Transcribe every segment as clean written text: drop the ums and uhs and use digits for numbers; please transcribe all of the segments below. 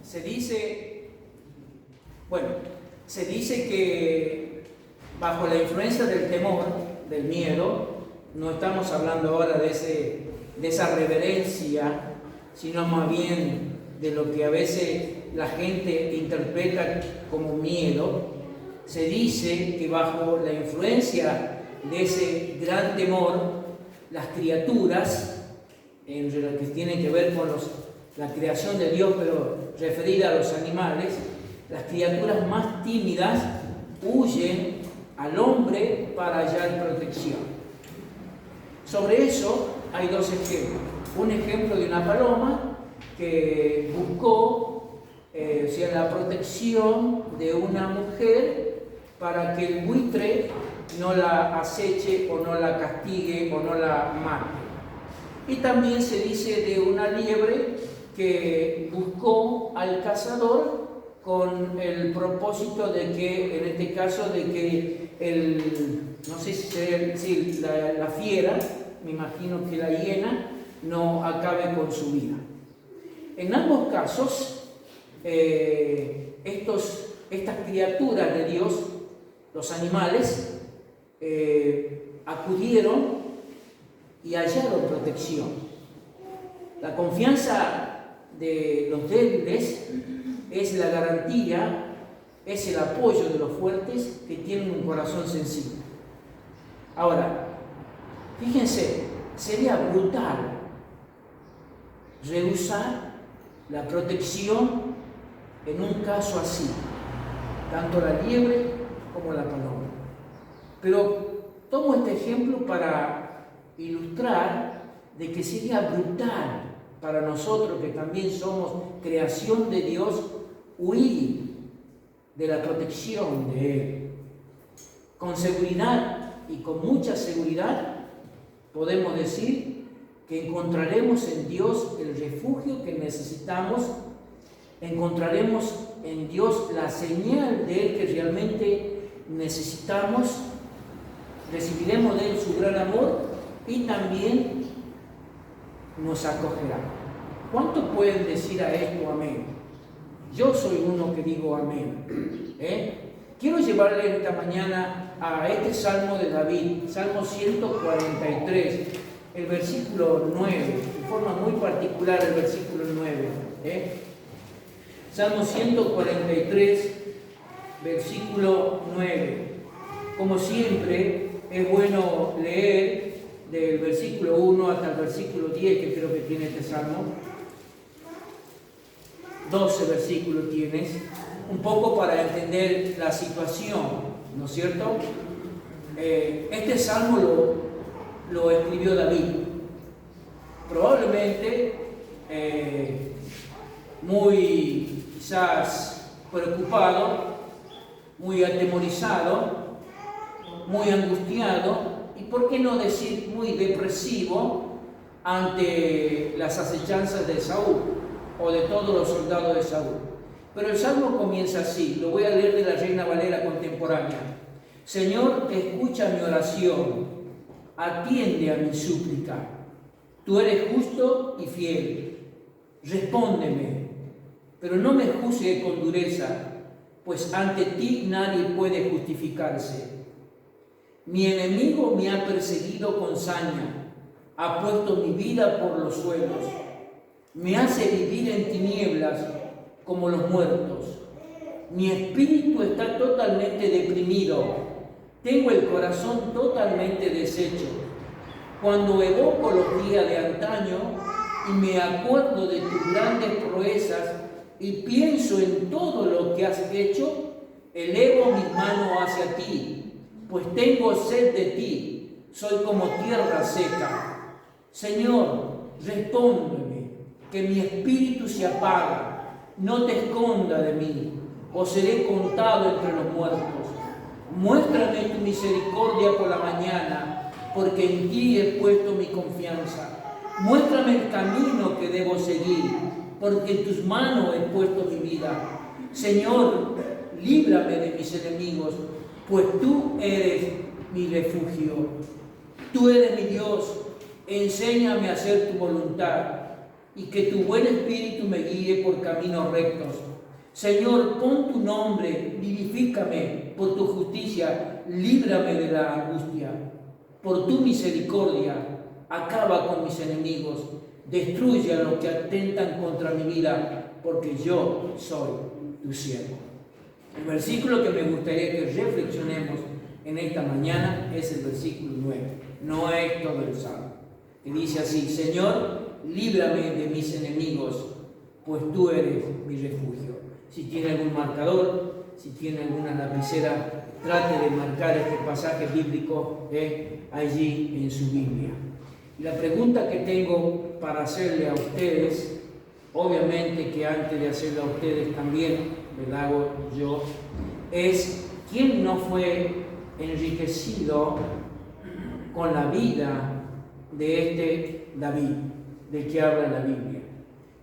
Se dice que bajo la influencia del temor, del miedo, no estamos hablando ahora de esa reverencia, sino más bien de lo que a veces la gente interpreta como miedo. Se dice que bajo la influencia de ese gran temor, las criaturas, en lo que tiene que ver con la creación de Dios, pero referida a los animales, las criaturas más tímidas huyen al hombre para hallar protección. Sobre eso hay dos ejemplos. Un ejemplo de una paloma que buscó la protección de una mujer para que el buitre no la aceche o no la castigue o no la mate. Y también se dice de una liebre que buscó al cazador con el propósito de que, en este caso, de que la fiera, me imagino que la hiena, no acabe con su vida. En ambos casos, estas criaturas de Dios, los animales, acudieron y hallaron protección. La confianza de los débiles es la garantía, es el apoyo de los fuertes que tienen un corazón sensible. Ahora, fíjense, sería brutal rehusar la protección en un caso así, tanto la liebre como la paloma. Pero tomo este ejemplo para ilustrar de que sería brutal para nosotros, que también somos creación de Dios, huir de la protección de Él. Con seguridad y con mucha seguridad podemos decir que encontraremos en Dios el refugio que necesitamos, encontraremos en Dios la señal de Él que realmente necesitamos, recibiremos de Él su gran amor y también nos acogerá. ¿Cuántos pueden decir a esto amén? Yo soy uno que digo amén. Quiero llevarle esta mañana a este Salmo de David, Salmo 143, el versículo 9, de forma muy particular el versículo 9. Salmo 143, versículo 9. Como siempre, es bueno leer del versículo 1 hasta el versículo 10, que creo que tiene este Salmo. 12 versículos tienes, un poco para entender la situación, ¿no es cierto? Este Salmo lo escribió David, probablemente muy quizás preocupado, muy atemorizado, muy angustiado y, por qué no decir, muy depresivo ante las acechanzas de Saúl o de todos los soldados de Saúl. Pero el Salmo comienza así, lo voy a leer de la Reina Valera contemporánea. Señor, escucha mi oración, atiende a mi súplica. Tú eres justo y fiel, respóndeme, pero no me juzgue con dureza, pues ante ti nadie puede justificarse. Mi enemigo me ha perseguido con saña, ha puesto mi vida por los suelos, me hace vivir en tinieblas como los muertos. Mi espíritu está totalmente deprimido, tengo el corazón totalmente deshecho. Cuando evoco los días de antaño y me acuerdo de tus grandes proezas y pienso en todo lo que has hecho, elevo mis manos hacia ti, pues tengo sed de ti, soy como tierra seca. Señor, respóndeme, que mi espíritu se apaga, no te esconda de mí, o seré contado entre los muertos. Muéstrame tu misericordia por la mañana, porque en ti he puesto mi confianza. Muéstrame el camino que debo seguir, porque en tus manos he puesto mi vida. Señor, líbrame de mis enemigos, pues tú eres mi refugio. Tú eres mi Dios, enséñame a hacer tu voluntad. y que tu buen espíritu me guíe por caminos rectos. Señor, pon tu nombre, vivifícame por tu justicia, líbrame de la angustia. Por tu misericordia, acaba con mis enemigos, destruye a los que atentan contra mi vida, porque yo soy tu siervo. El versículo que me gustaría que reflexionemos en esta mañana es el versículo 9, no es todo el Salmo, que dice así: Señor, líbrame de mis enemigos, pues tú eres mi refugio. Si tiene algún marcador, si tiene alguna lapicera, trate de marcar este pasaje bíblico allí en su Biblia. Y la pregunta que tengo para hacerle a ustedes, obviamente que antes de hacerla a ustedes también me la hago yo, es: ¿quién no fue enriquecido con la vida de este David, del que habla la Biblia?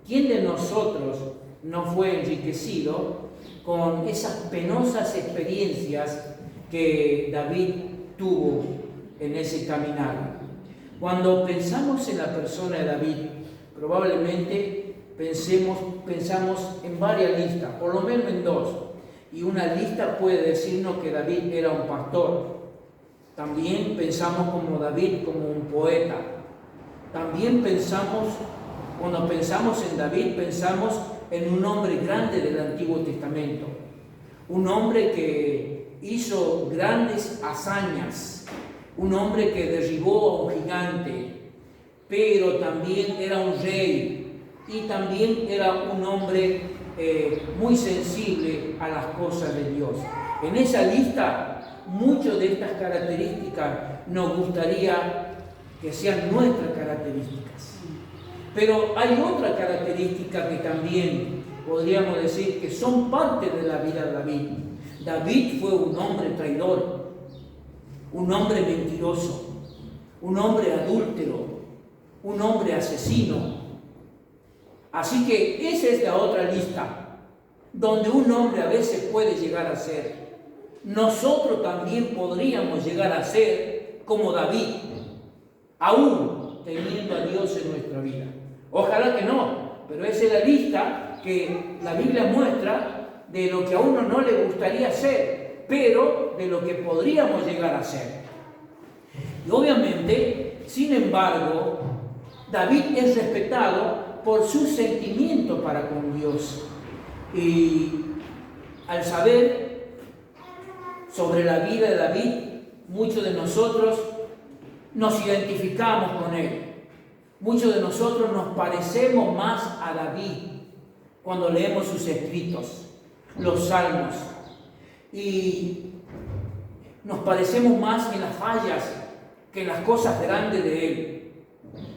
¿Quién de nosotros no fue enriquecido con esas penosas experiencias que David tuvo en ese caminar? Cuando pensamos en la persona de David, probablemente pensamos en varias listas, por lo menos en dos. Y una lista puede decirnos que David era un pastor. También pensamos como David como un poeta. También cuando pensamos en David, pensamos en un hombre grande del Antiguo Testamento. Un hombre que hizo grandes hazañas. Un hombre que derribó a un gigante. Pero también era un rey. Y también era un hombre muy sensible a las cosas de Dios. En esa lista, muchas de estas características nos gustaría que sean nuestras características. Pero hay otra característica que también podríamos decir que son parte de la vida de David. David fue un hombre traidor, un hombre mentiroso, un hombre adúltero, un hombre asesino. Así que esa es la otra lista, donde un hombre a veces puede llegar a ser. Nosotros también podríamos llegar a ser como David, aún teniendo a Dios en nuestra vida. Ojalá que no, pero esa es la lista que la Biblia muestra de lo que a uno no le gustaría ser, pero de lo que podríamos llegar a ser. Y obviamente, sin embargo, David es respetado por su sentimiento para con Dios. Y al saber sobre la vida de David, muchos de nosotros nos identificamos con él. Muchos de nosotros nos parecemos más a David cuando leemos sus escritos, los salmos. Y nos parecemos más en las fallas que en las cosas grandes de él.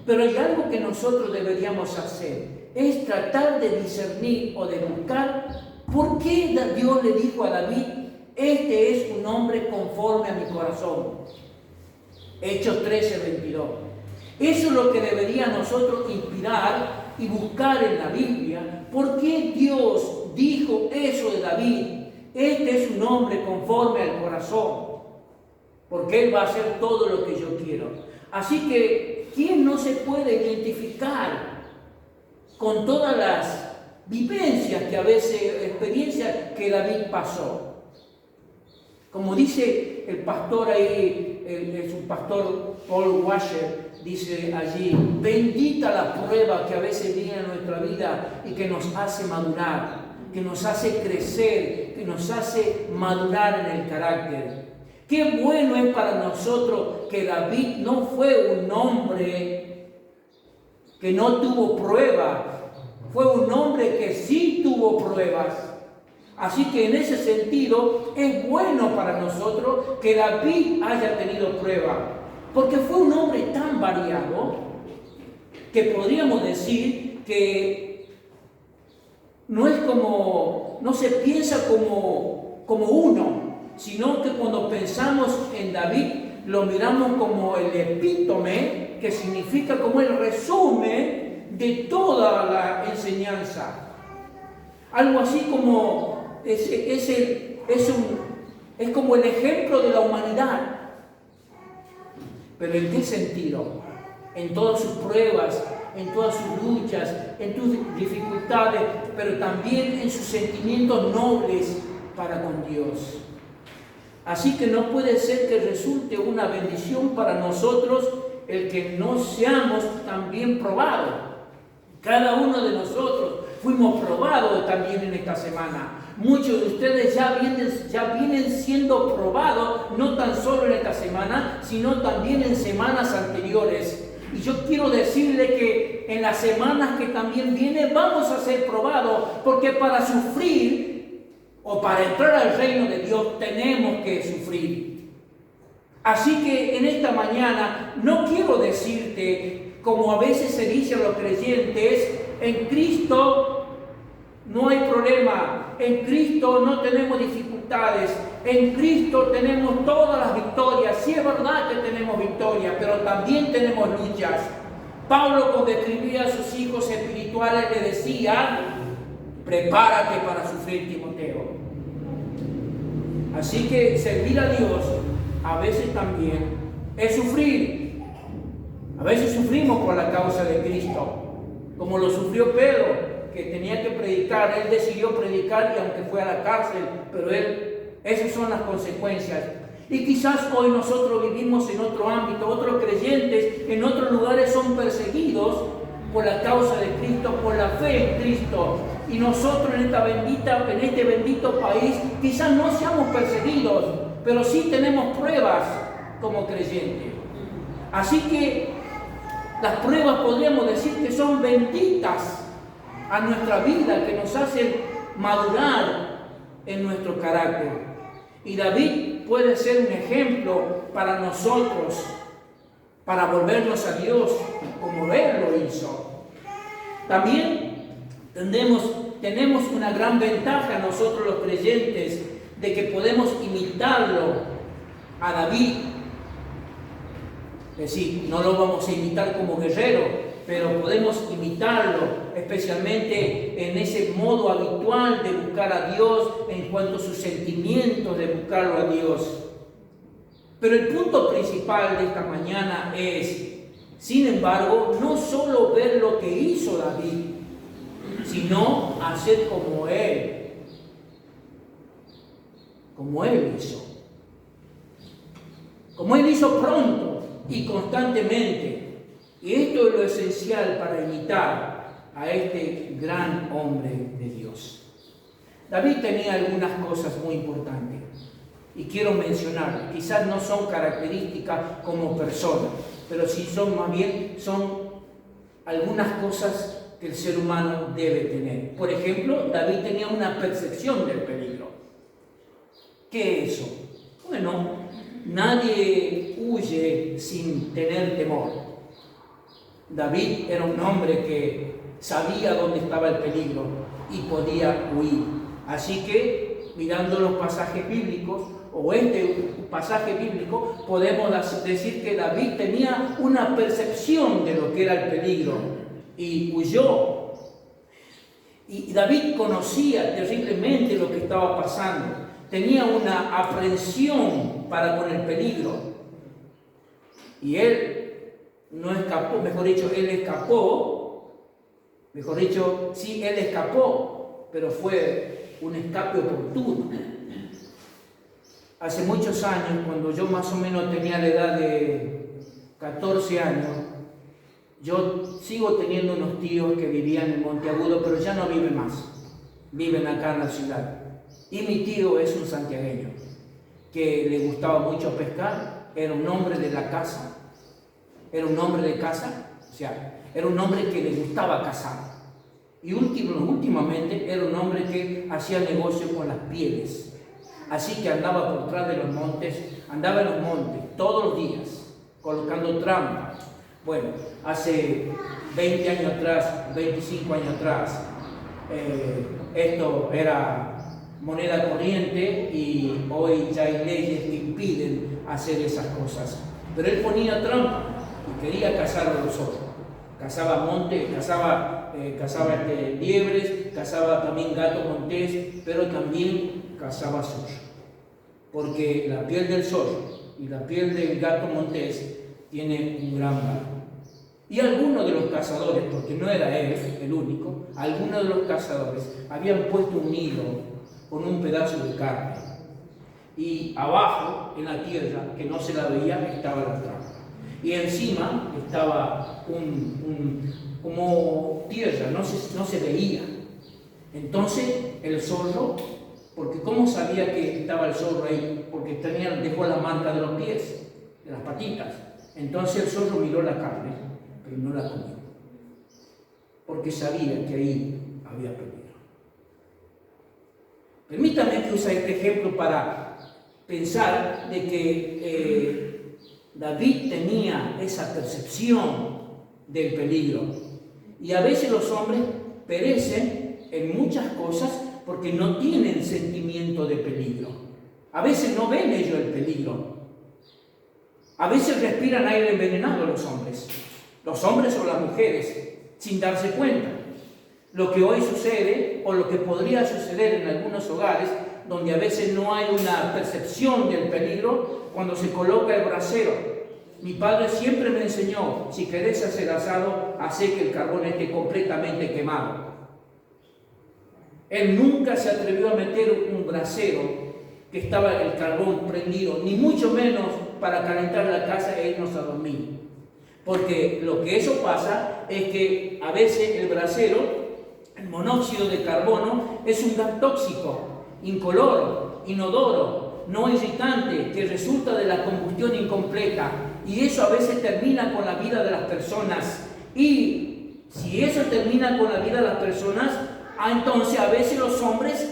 Pero hay algo que nosotros deberíamos hacer, es tratar de discernir o de buscar por qué Dios le dijo a David: este es un hombre conforme a mi corazón. Hechos 13:22. Eso es lo que debería nosotros inspirar y buscar en la Biblia. ¿Por qué Dios dijo eso de David? Este es un hombre conforme al corazón, porque Él va a hacer todo lo que yo quiero. Así que, ¿quién no se puede identificar con todas las vivencias que a veces, experiencias que David pasó? Como dice el pastor ahí, es un pastor Paul Washer, dice allí: bendita la prueba que a veces viene a nuestra vida y que nos hace madurar, que nos hace crecer, que nos hace madurar en el carácter. Qué bueno es para nosotros que David no fue un hombre que no tuvo pruebas, fue un hombre que sí tuvo pruebas. Así que en ese sentido es bueno para nosotros que David haya tenido pruebas, porque fue un hombre tan variado que podríamos decir que no se piensa como uno, sino que cuando pensamos en David lo miramos como el epítome, que significa como el resumen de toda la enseñanza. Algo así como es como el ejemplo de la humanidad. ¿Pero en qué sentido? En todas sus pruebas, en todas sus luchas, en tus dificultades, pero también en sus sentimientos nobles para con Dios. Así que no puede ser que resulte una bendición para nosotros el que no seamos también probados. Cada uno de nosotros fuimos probados también en esta semana. Muchos de ustedes ya vienen siendo probados, no tan solo en esta semana, sino también en semanas anteriores. Y yo quiero decirle que en las semanas que también vienen vamos a ser probados, porque para sufrir o para entrar al reino de Dios tenemos que sufrir. Así que en esta mañana no quiero decirte, como a veces se dice a los creyentes, en Cristo no hay problema, en Cristo no tenemos dificultades, en Cristo tenemos todas las victorias. Sí es verdad que tenemos victorias, pero también tenemos luchas. Pablo, cuando escribía a sus hijos espirituales, le decía: prepárate para sufrir, Timoteo. Así que servir a Dios a veces también es sufrir. A veces sufrimos por la causa de Cristo, como lo sufrió Pedro, que tenía que predicar. Él decidió predicar y aunque fue a la cárcel, pero esas son las consecuencias. Y quizás hoy nosotros vivimos en otro ámbito, otros creyentes en otros lugares son perseguidos por la causa de Cristo, por la fe en Cristo. Y nosotros en este bendito país quizás no seamos perseguidos, pero sí tenemos pruebas como creyentes. Así que las pruebas podríamos decir que son benditas a nuestra vida, que nos hacen madurar en nuestro carácter. Y David puede ser un ejemplo para nosotros, para volvernos a Dios como Él lo hizo. También tenemos una gran ventaja nosotros los creyentes, de que podemos imitarlo a David. Es decir, no lo vamos a imitar como guerrero, pero podemos imitarlo, especialmente en ese modo habitual de buscar a Dios, en cuanto a sus sentimientos de buscarlo a Dios. Pero el punto principal de esta mañana es, sin embargo, no solo ver lo que hizo David, sino hacer como Él hizo. Como Él hizo pronto y constantemente. Y esto es lo esencial para imitar a este gran hombre de Dios. David tenía algunas cosas muy importantes y quiero mencionar. Quizás no son características como persona, pero sí son algunas cosas que el ser humano debe tener. Por ejemplo, David tenía una percepción del peligro. ¿Qué es eso? Bueno, nadie huye sin tener temor. David era un hombre que sabía dónde estaba el peligro y podía huir. Así que, mirando los pasajes bíblicos, o este pasaje bíblico, podemos decir que David tenía una percepción de lo que era el peligro y huyó. Y David conocía terriblemente lo que estaba pasando. Tenía una aprensión para con el peligro. Y él no escapó, él escapó, pero fue un escape oportuno. Hace muchos años, cuando yo más o menos tenía la edad de 14 años, yo sigo teniendo unos tíos que vivían en Monteagudo, pero ya no viven más, viven acá en la ciudad. Y mi tío es un santiagueño, que le gustaba mucho pescar, era un hombre de la casa. Era un hombre de casa, o sea, era un hombre que le gustaba cazar. Y últimamente era un hombre que hacía negocio con las pieles. Así que andaba por detrás de los montes, andaba en los montes todos los días, colocando trampas. Bueno, hace 20 años atrás, 25 años atrás, esto era moneda corriente y hoy ya hay leyes que impiden hacer esas cosas. Pero él ponía trampa y quería cazar a los otros. Cazaba montes, cazaba liebres, cazaba también gato montés, pero también cazaba zorro. Porque la piel del zorro y la piel del gato montés tiene un gran valor. Y algunos de los cazadores, porque no era él el único, algunos de los cazadores habían puesto un hilo con un pedazo de carne. Y abajo, en la tierra, que no se la veía, estaba la trampa. Y encima estaba como tierra, no se veía. Entonces el zorro, porque ¿cómo sabía que estaba el zorro ahí? Porque dejó la marca de los pies, de las patitas. Entonces el zorro miró la carne, pero no la comió, porque sabía que ahí había peligro. Permítame que use este ejemplo para pensar de que David tenía esa percepción del peligro. Y a veces los hombres perecen en muchas cosas porque no tienen sentimiento de peligro. A veces no ven ellos el peligro. A veces respiran aire envenenado los hombres o las mujeres, sin darse cuenta. Lo que hoy sucede, o lo que podría suceder en algunos hogares, donde a veces no hay una percepción del peligro, cuando se coloca el brasero. Mi padre siempre me enseñó, si querés hacer asado, hacé que el carbón esté completamente quemado. Él nunca se atrevió a meter un brasero que estaba el carbón prendido, ni mucho menos para calentar la casa e irnos a dormir. Porque lo que eso pasa es que a veces el brasero, el monóxido de carbono, es un gas tóxico, incoloro, inodoro, no irritante, que resulta de la combustión incompleta. Y eso a veces termina con la vida de las personas. Y si eso termina con la vida de las personas, entonces a veces los hombres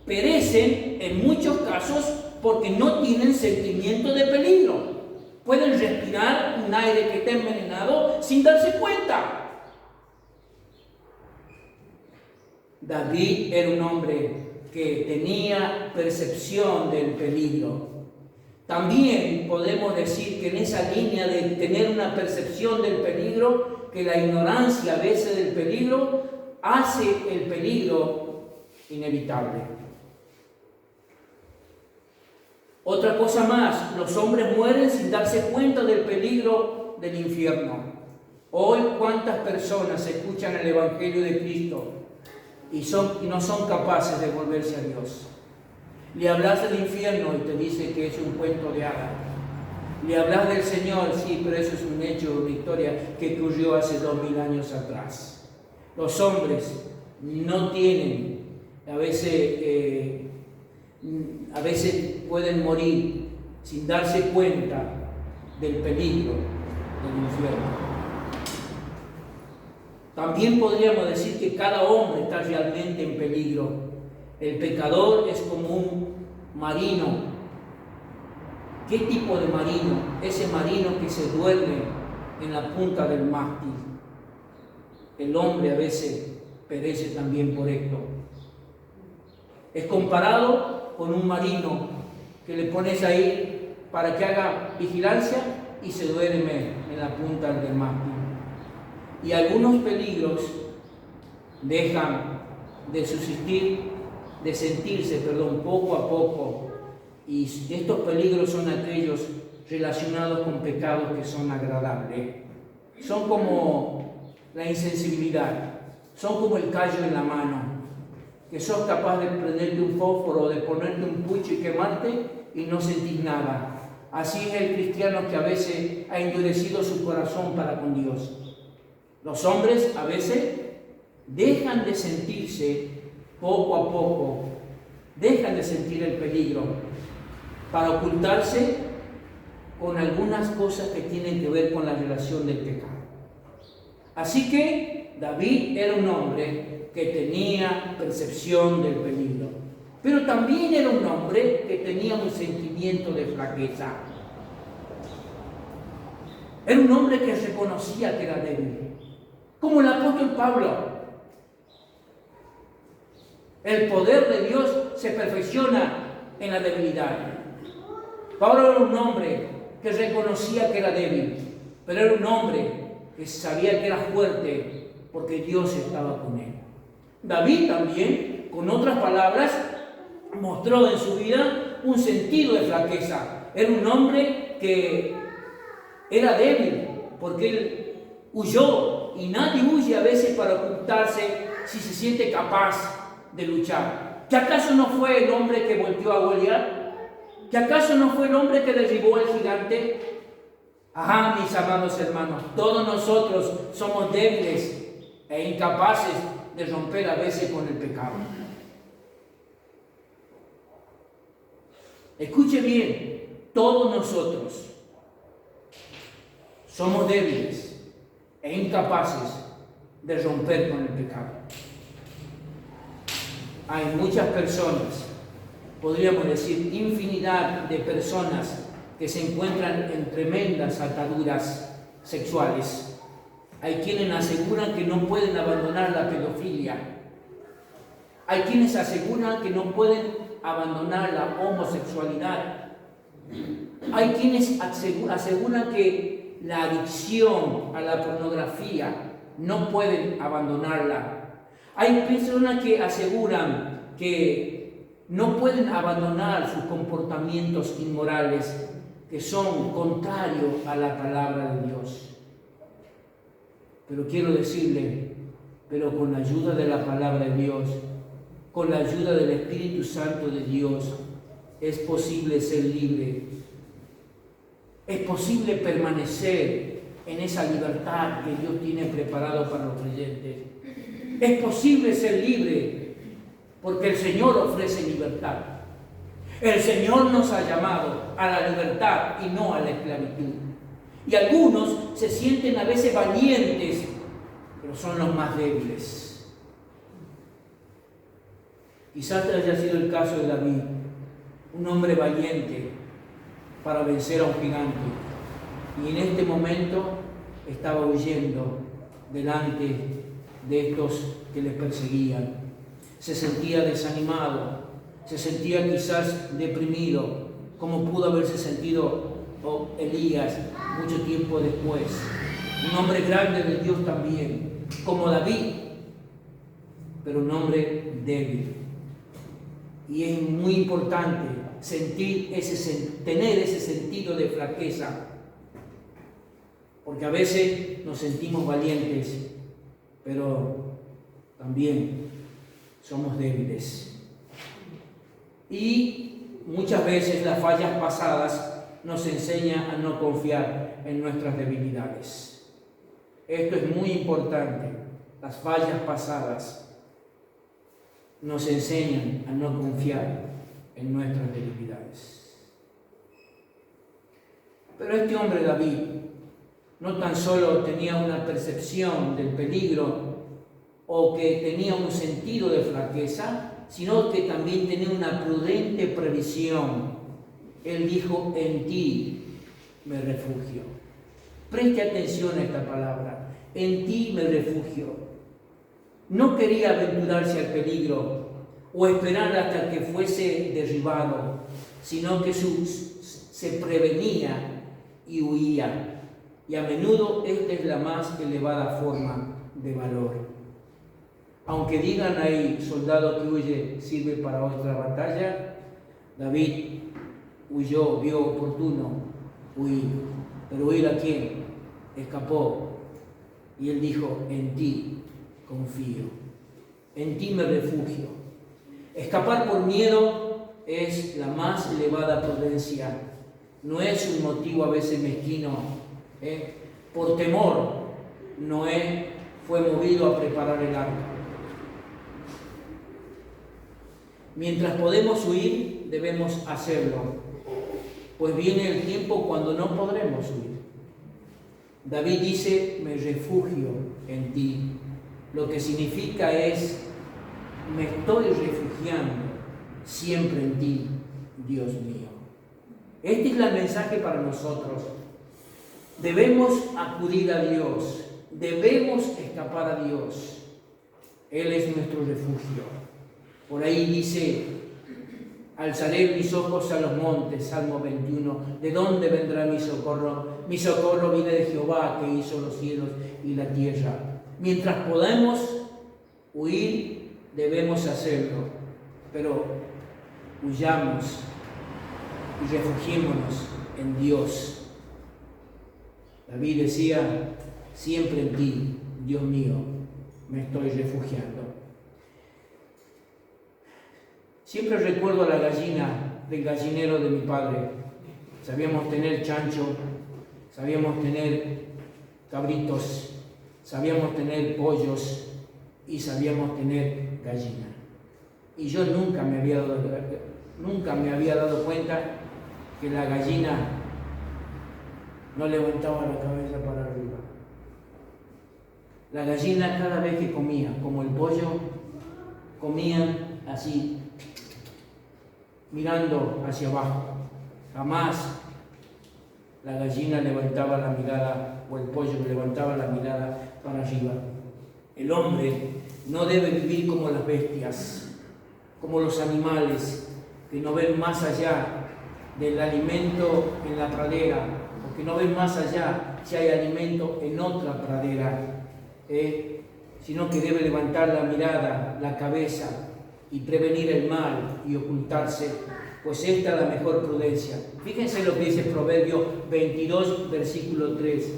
perecen en muchos casos porque no tienen sentimiento de peligro. Pueden respirar un aire que está envenenado sin darse cuenta. David era un hombre que tenía percepción del peligro. También podemos decir que en esa línea de tener una percepción del peligro, que la ignorancia a veces del peligro hace el peligro inevitable. Otra cosa más, los hombres mueren sin darse cuenta del peligro del infierno. Hoy, ¿cuántas personas escuchan el Evangelio de Cristo y no son capaces de volverse a Dios? Le hablas del infierno y te dice que es un cuento de hadas. Le hablas del Señor, sí, pero eso es un hecho, una historia que ocurrió hace 2000 años atrás. Los hombres no tienen, a veces pueden morir sin darse cuenta del peligro del infierno. También podríamos decir que cada hombre está realmente en peligro. El pecador es como un marino. ¿Qué tipo de marino? Ese marino que se duerme en la punta del mástil. El hombre a veces perece también por esto. Es comparado con un marino que le pones ahí para que haga vigilancia y se duerme en la punta del mástil. Y algunos peligros dejan de sentirse poco a poco. Y estos peligros son aquellos relacionados con pecados que son agradables. Son como la insensibilidad, son como el callo en la mano, que sos capaz de prenderte un fósforo, de ponerte un pucho y quemarte y no sentís nada. Así es el cristiano que a veces ha endurecido su corazón para con Dios. Los hombres a veces dejan de sentirse poco a poco, dejan de sentir el peligro para ocultarse con algunas cosas que tienen que ver con la relación del pecado. Así que David era un hombre que tenía percepción del peligro, pero también era un hombre que tenía un sentimiento de flaqueza. Era un hombre que reconocía que era débil, como el apóstol Pablo. El poder de Dios se perfecciona en la debilidad. Pablo era un hombre que reconocía que era débil, pero era un hombre que sabía que era fuerte porque Dios estaba con él. David también, con otras palabras, mostró en su vida un sentido de flaqueza. Era un hombre que era débil porque él huyó, y nadie huye a veces para ocultarse si se siente capaz de luchar. ¿Que acaso no fue el hombre que volteó a Goliat? ¿Que acaso no fue el hombre que derribó al gigante? Ajá, mis amados hermanos, todos nosotros somos débiles e incapaces de romper a veces con el pecado. Escuche bien, todos nosotros somos débiles e incapaces de romper con el pecado. Hay muchas personas, podríamos decir infinidad de personas, que se encuentran en tremendas ataduras sexuales. Hay quienes aseguran que no pueden abandonar la pedofilia. Hay quienes aseguran que no pueden abandonar la homosexualidad. Hay quienes aseguran que la adicción a la pornografía no pueden abandonarla. Hay personas que aseguran que no pueden abandonar sus comportamientos inmorales, que son contrarios a la palabra de Dios. Pero quiero decirle, pero con la ayuda de la palabra de Dios, con la ayuda del Espíritu Santo de Dios, es posible ser libre. Es posible permanecer en esa libertad que Dios tiene preparado para los creyentes. Es posible ser libre porque el Señor ofrece libertad. El Señor nos ha llamado a la libertad y no a la esclavitud. Y algunos se sienten a veces valientes, pero son los más débiles. Quizás haya sido el caso de David, un hombre valiente para vencer a un gigante. Y en este momento estaba huyendo delante de estos que le perseguían. Se sentía desanimado, se sentía quizás deprimido, como pudo haberse sentido Elías mucho tiempo después. Un hombre grande de Dios también, como David, pero un hombre débil. Y es muy importante tener ese sentido de flaqueza, porque a veces nos sentimos valientes, pero también somos débiles. Y muchas veces las fallas pasadas nos enseñan a no confiar en nuestras debilidades. Esto es muy importante. Las fallas pasadas nos enseñan a no confiar en nuestras debilidades. Pero este hombre David no tan solo tenía una percepción del peligro o que tenía un sentido de flaqueza, sino que también tenía una prudente previsión. Él dijo: en ti me refugio. Preste atención a esta palabra: en ti me refugio. No quería aventurarse al peligro o esperar hasta que fuese derribado, sino que se prevenía y huía. Y a menudo esta es la más elevada forma de valor. Aunque digan ahí, soldado que huye sirve para otra batalla, David huyó, vio oportuno huir. ¿Pero huir a quién? Escapó. Y él dijo: en ti confío, en ti me refugio. Escapar por miedo es la más elevada prudencia. No es un motivo a veces mezquino. Por temor, Noé fue movido a preparar el arca. Mientras podemos huir, debemos hacerlo, pues viene el tiempo cuando no podremos huir. David dice: me refugio en ti. Lo que significa es: me estoy refugiando siempre en ti, Dios mío. Este es el mensaje para nosotros. Debemos acudir a Dios, debemos escapar a Dios. Él es nuestro refugio. Por ahí dice: alzaré mis ojos a los montes, Salmo 21. ¿De dónde vendrá mi socorro? Mi socorro viene de Jehová, que hizo los cielos y la tierra. Mientras podemos huir, debemos hacerlo, pero huyamos y refugiémonos en Dios. David decía: siempre en ti, Dios mío, me estoy refugiando. Siempre recuerdo a la gallina del gallinero de mi padre. Sabíamos tener chancho, sabíamos tener cabritos, sabíamos tener pollos y sabíamos tener gallina. Y yo nunca me había dado cuenta que la gallina no levantaba la cabeza para arriba. La gallina cada vez que comía, como el pollo, comían así, mirando hacia abajo. Jamás la gallina levantaba la mirada, o el pollo levantaba la mirada para arriba. El hombre no debe vivir como las bestias, como los animales, que no ven más allá del alimento en la pradera, o que no ven más allá si hay alimento en otra pradera, sino que debe levantar la mirada, la cabeza, y prevenir el mal y ocultarse, pues esta es la mejor prudencia. Fíjense lo que dice Proverbios 22, versículo 3.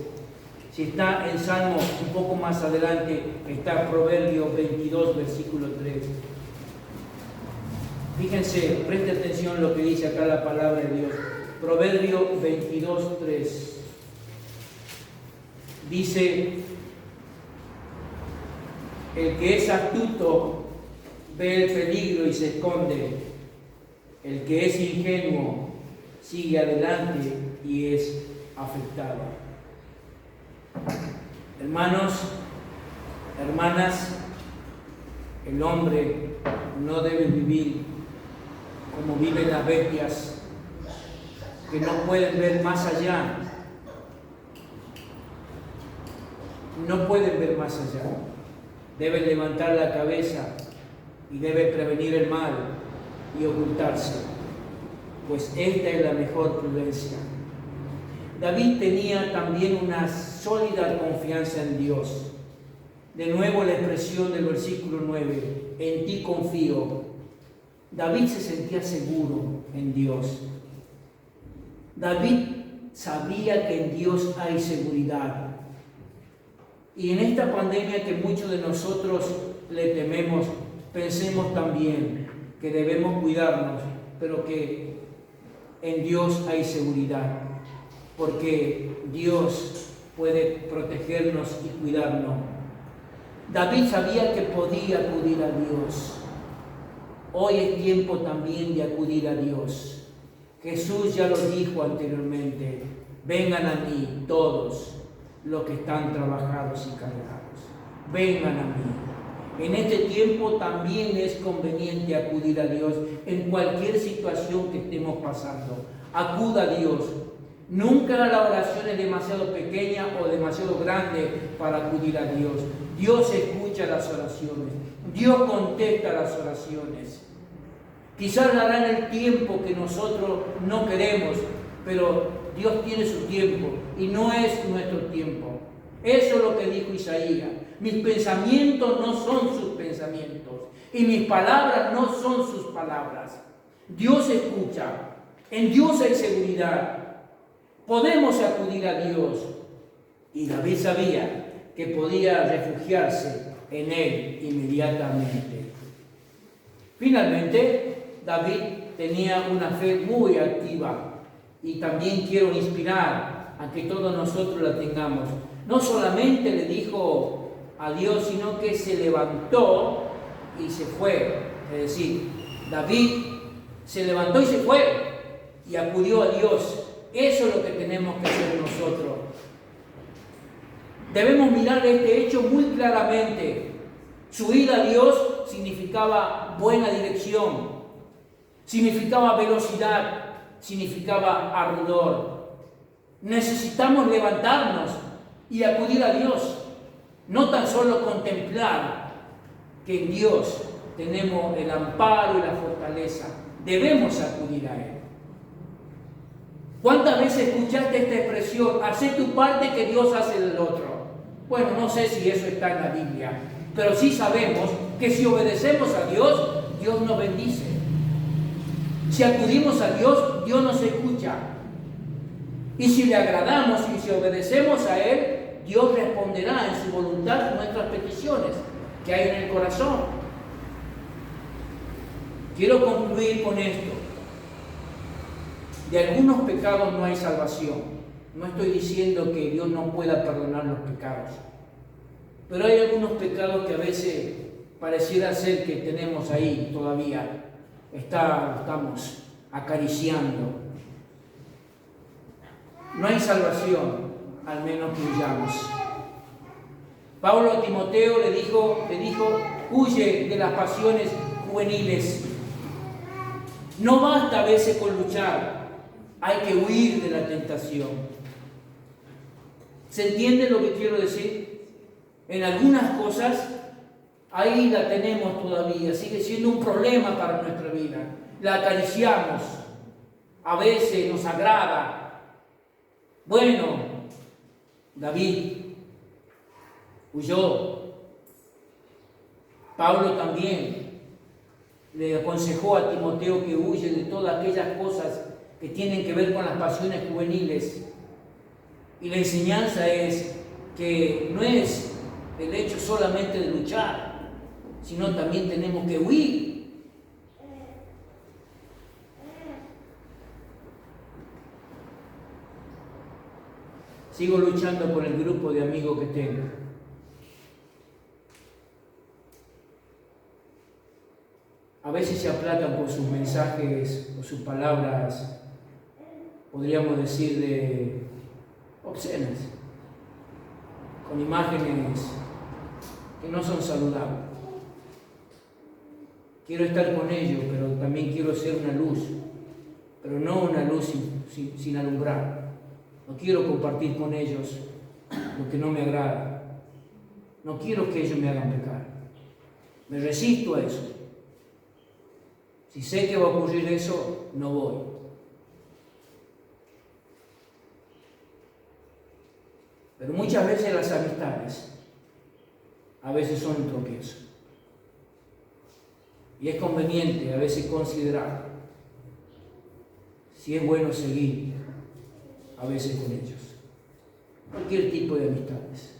Si está en Salmo un poco más adelante, está Proverbios 22, versículo 3. Fíjense, preste atención a lo que dice acá la palabra de Dios. Proverbios 22, 3. Dice: el que es astuto ve el peligro y se esconde. El que es ingenuo sigue adelante y es afectado. Hermanos, hermanas, el hombre no debe vivir como viven las bestias, que no pueden ver más allá. No pueden ver más allá. Deben levantar la cabeza y debe prevenir el mal y ocultarse, pues esta es la mejor prudencia. David tenía también una sólida confianza en Dios. De nuevo la expresión del versículo 9, en ti confío. David se sentía seguro en Dios. David sabía que en Dios hay seguridad. Y en esta pandemia que muchos de nosotros le tememos, pensemos también que debemos cuidarnos, pero que en Dios hay seguridad, porque Dios puede protegernos y cuidarnos. David sabía que podía acudir a Dios. Hoy es tiempo también de acudir a Dios. Jesús ya lo dijo anteriormente: vengan a mí todos los que están trabajados y cargados. Vengan a mí. En este tiempo también es conveniente acudir a Dios en cualquier situación que estemos pasando. Acuda a Dios. Nunca la oración es demasiado pequeña o demasiado grande para acudir a Dios. Dios escucha las oraciones. Dios contesta las oraciones. Quizás la hará en el tiempo que nosotros no queremos, pero Dios tiene su tiempo y no es nuestro tiempo. Eso es lo que dijo Isaías. Mis pensamientos no son sus pensamientos y mis palabras no son sus palabras. Dios escucha. En Dios hay seguridad. Podemos acudir a Dios. Y David sabía que podía refugiarse en Él inmediatamente. Finalmente, David tenía una fe muy activa y también quiero inspirar a que todos nosotros la tengamos. No solamente le dijo a Dios, sino que se levantó y se fue. Es decir, David se levantó y se fue y acudió a Dios. Eso es lo que tenemos que hacer nosotros. Debemos mirar este hecho muy claramente. Su ida a Dios significaba buena dirección, significaba velocidad, significaba ardor. Necesitamos levantarnos y acudir a Dios. No tan solo contemplar que en Dios tenemos el amparo y la fortaleza. Debemos acudir a Él. ¿Cuántas veces escuchaste esta expresión? Hacé tu parte que Dios hace del otro. Bueno, no sé si eso está en la Biblia, pero sí sabemos que si obedecemos a Dios, Dios nos bendice. Si acudimos a Dios, Dios nos escucha. Y si le agradamos y si obedecemos a Él, Dios responderá en su voluntad nuestras peticiones que hay en el corazón. Quiero concluir con esto. De algunos pecados no hay salvación. No estoy diciendo que Dios no pueda perdonar los pecados. Pero hay algunos pecados que a veces pareciera ser que tenemos ahí todavía. Estamos acariciando. No hay salvación, al menos que huyamos. Pablo a Timoteo le dijo, huye de las pasiones juveniles. No basta a veces con luchar, hay que huir de la tentación. ¿Se entiende lo que quiero decir? En algunas cosas, ahí la tenemos todavía, sigue siendo un problema para nuestra vida. La acariciamos, a veces nos agrada. Bueno, David huyó. Pablo también le aconsejó a Timoteo que huye de todas aquellas cosas que tienen que ver con las pasiones juveniles. Y la enseñanza es que no es el hecho solamente de luchar, sino también tenemos que huir. Sigo luchando por el grupo de amigos que tengo. A veces se aplacan con sus mensajes o sus palabras, podríamos decir, de obscenas, con imágenes que no son saludables. Quiero estar con ellos, pero también quiero ser una luz, pero no una luz sin alumbrar. No quiero compartir con ellos lo que no me agrada. No quiero que ellos me hagan pecar. Me resisto a eso. Si sé que va a ocurrir eso, no voy. Pero muchas veces las amistades, a veces son un tropiezo. Y es conveniente a veces considerar si es bueno seguir a veces con ellos. Cualquier tipo de amistades.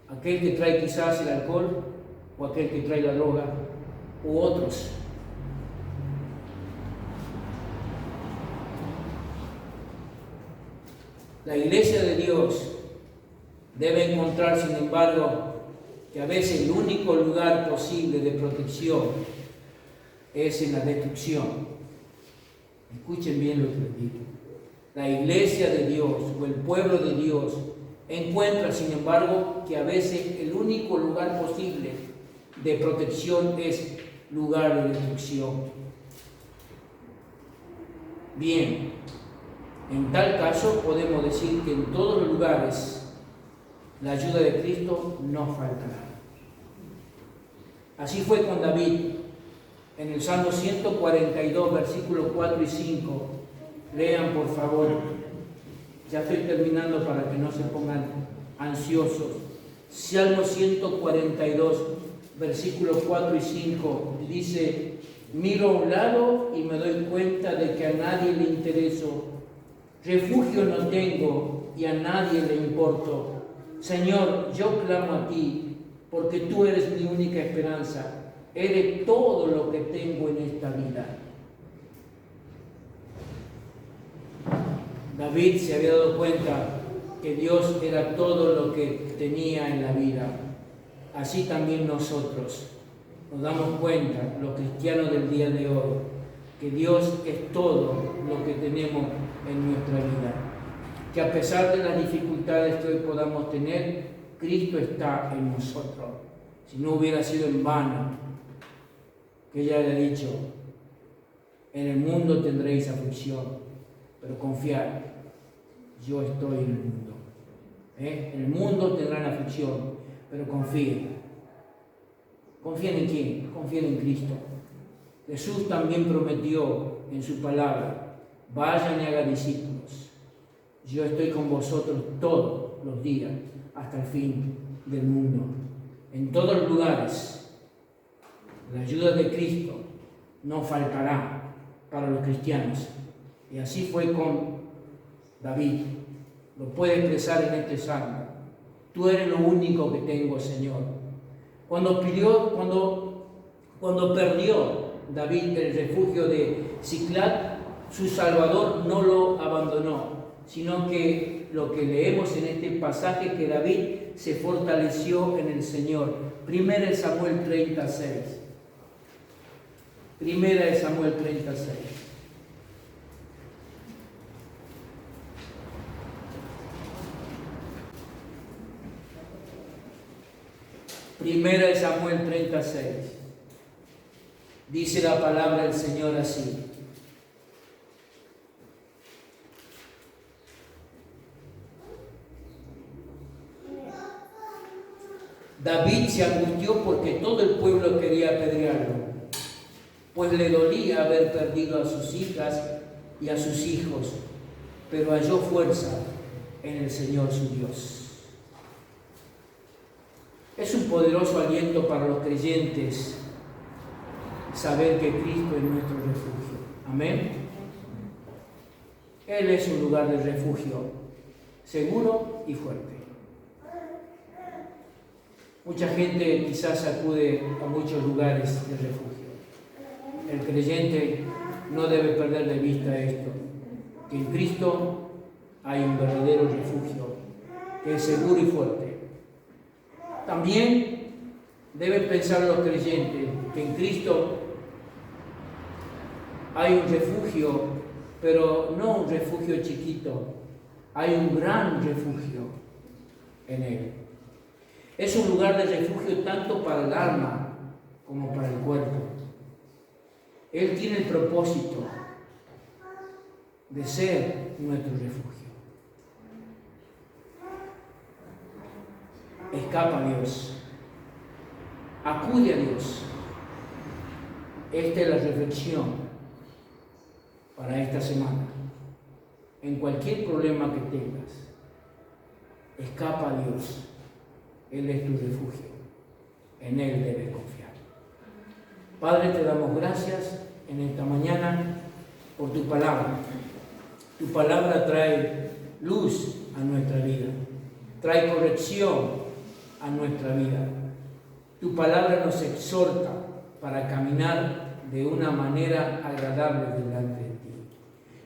Aquel que trae quizás el alcohol, o aquel que trae la droga, u otros. La iglesia de Dios debe encontrar, sin embargo, que a veces el único lugar posible de protección es en la destrucción. Escuchen bien lo que les digo. La iglesia de Dios o el pueblo de Dios encuentra, sin embargo, que a veces el único lugar posible de protección es lugar de destrucción. Bien, en tal caso podemos decir que en todos los lugares la ayuda de Cristo no faltará. Así fue con David. En el Salmo 142, versículos 4 y 5, lean por favor. Ya estoy terminando para que no se pongan ansiosos. Salmo 142, versículos 4 y 5, dice: miro a un lado y me doy cuenta de que a nadie le intereso. Refugio no tengo y a nadie le importo. Señor, yo clamo a ti, porque tú eres mi única esperanza. Eres todo lo que tengo en esta vida. David se había dado cuenta que Dios era todo lo que tenía en la vida. Así también nosotros nos damos cuenta, los cristianos del día de hoy, que Dios es todo lo que tenemos en nuestra vida. Que a pesar de las dificultades que hoy podamos tener, Cristo está en nosotros. Si no hubiera sido en vano, que ella le ha dicho: en el mundo tendréis aflicción, pero confiad, yo estoy en el mundo. En el mundo tendrán aflicción, pero confíen. ¿Confíen en quién? Confíen en Cristo. Jesús también prometió en su palabra: vayan y hagan discípulos. Yo estoy con vosotros todos los días hasta el fin del mundo. En todos los lugares, la ayuda de Cristo no faltará para los cristianos. Y así fue con David. Lo puede expresar en este salmo. Tú eres lo único que tengo, Señor. Cuando perdió David el refugio de Siclag, su Salvador no lo abandonó, sino que lo que leemos en este pasaje, que David se fortaleció en el Señor. Primera de Samuel 36. Primera de Samuel 36. Primera de Samuel 36. Dice la palabra del Señor así. David se angustió porque todo el pueblo quería apedrearlo, pues le dolía haber perdido a sus hijas y a sus hijos, pero halló fuerza en el Señor su Dios. Es un poderoso aliento para los creyentes saber que Cristo es nuestro refugio. Amén. Él es un lugar de refugio seguro y fuerte. Mucha gente quizás acude a muchos lugares de refugio. El creyente no debe perder de vista esto, que en Cristo hay un verdadero refugio, que es seguro y fuerte. También deben pensar los creyentes que en Cristo hay un refugio, pero no un refugio chiquito, hay un gran refugio en Él. Es un lugar de refugio tanto para el alma como para el cuerpo. Él tiene el propósito de ser nuestro refugio. Escapa a Dios. Acude a Dios. Esta es la reflexión para esta semana. En cualquier problema que tengas, escapa a Dios. Él es tu refugio. En Él debes confiar. Padre, te damos gracias en esta mañana por tu palabra. Tu palabra trae luz a nuestra vida. Trae corrección a nuestra vida. Tu palabra nos exhorta para caminar de una manera agradable delante de ti.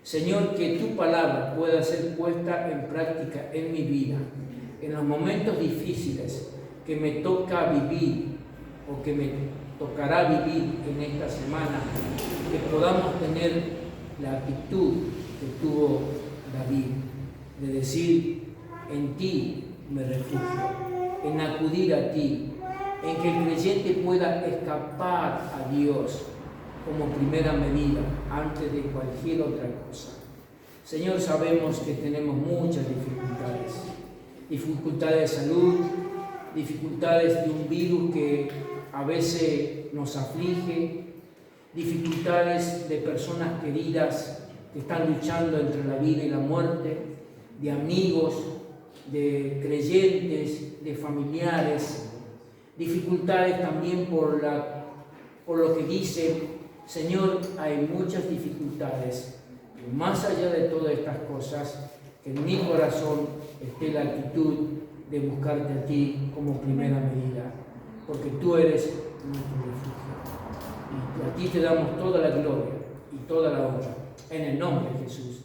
Señor, que tu palabra pueda ser puesta en práctica en mi vida, en los momentos difíciles que me toca vivir o que me tocará vivir en esta semana, que podamos tener la actitud que tuvo David, de decir, en ti me refugio, en acudir a ti, en que el creyente pueda escapar a Dios como primera medida antes de cualquier otra cosa. Señor, sabemos que tenemos muchas dificultades de salud, dificultades de un virus que a veces nos aflige, dificultades de personas queridas que están luchando entre la vida y la muerte, de amigos, de creyentes, de familiares, dificultades también por lo que dicen. Señor, hay muchas dificultades. Y más allá de todas estas cosas, que en mi corazón esté la actitud de buscarte a ti como primera medida, porque tú eres nuestro refugio. Y a ti te damos toda la gloria y toda la honra, en el nombre de Jesús.